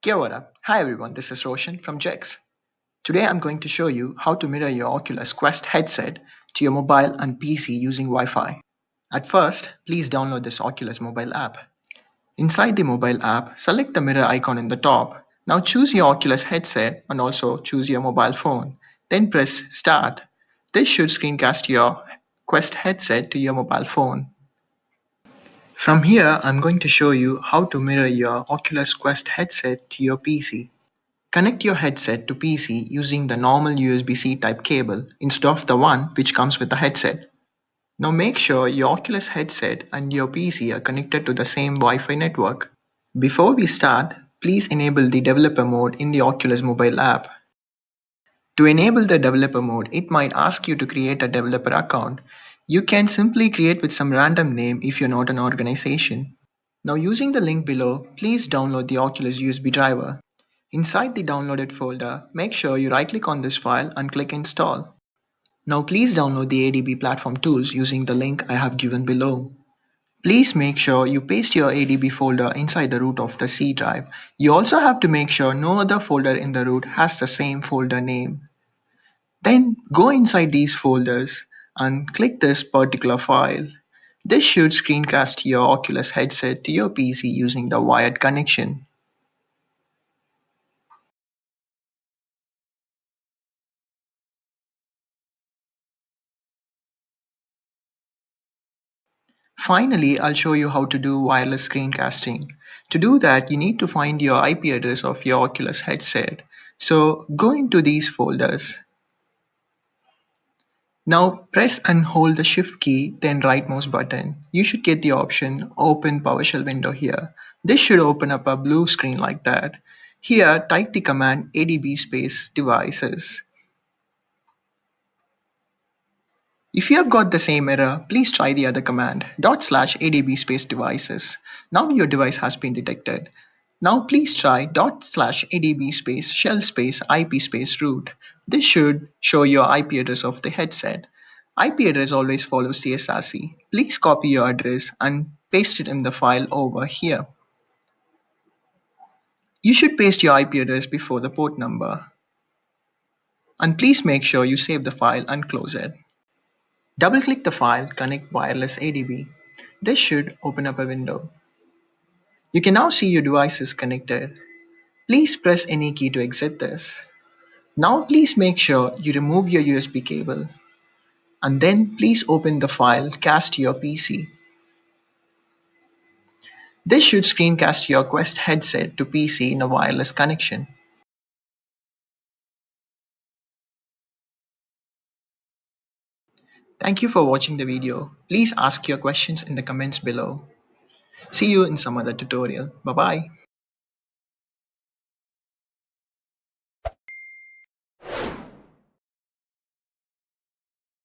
Kia ora. Hi everyone, this is Roshan from Jex. Today I'm going to show you how to mirror your Oculus Quest headset to your mobile and PC using Wi-Fi. At first, please download this Oculus mobile app. Inside the mobile app, select the mirror icon in the top. Now choose your Oculus headset and also choose your mobile phone. Then press Start. This should screencast your Quest headset to your mobile phone. From here, I'm going to show you how to mirror your Oculus Quest headset to your PC. Connect your headset to PC using the normal USB-C type cable instead of the one which comes with the headset. Now make sure your Oculus headset and your PC are connected to the same Wi-Fi network. Before we start, please enable the developer mode in the Oculus mobile app. To enable the developer mode, it might ask you to create a developer account. You can simply create with some random name if you're not an organization. Now using the link below, please download the Oculus USB driver. Inside the downloaded folder, make sure you right-click on this file and click Install. Now please download the ADB platform tools using the link I have given below. Please make sure you paste your ADB folder inside the root of the C drive. You also have to make sure no other folder in the root has the same folder name. Then go inside these folders and click this particular file. This should screencast your Oculus headset to your PC using the wired connection. Finally, I'll show you how to do wireless screencasting. To do that, you need to find your IP address of your Oculus headset. So go into these folders. Now press and hold the shift key, then right mouse button. You should get the option Open PowerShell window here. This should open up a blue screen like that. Here, type the command adb space devices. If you have got the same error, please try the other command /adb space devices. Now your device has been detected. Now please try /adb space shell space IP space root. This should show your IP address of the headset. IP address always follows the SRC. Please copy your address and paste it in the file over here. You should paste your IP address before the port number. And please make sure you save the file and close it. Double-click the file Connect Wireless ADB. This should open up a window. You can now see your device is connected. Please press any key to exit this. Now please make sure you remove your USB cable. And then please open the file Cast to your PC. This should screencast your Quest headset to PC in a wireless connection. Thank you for watching the video. Please ask your questions in the comments below. See you in some other tutorial. Bye bye.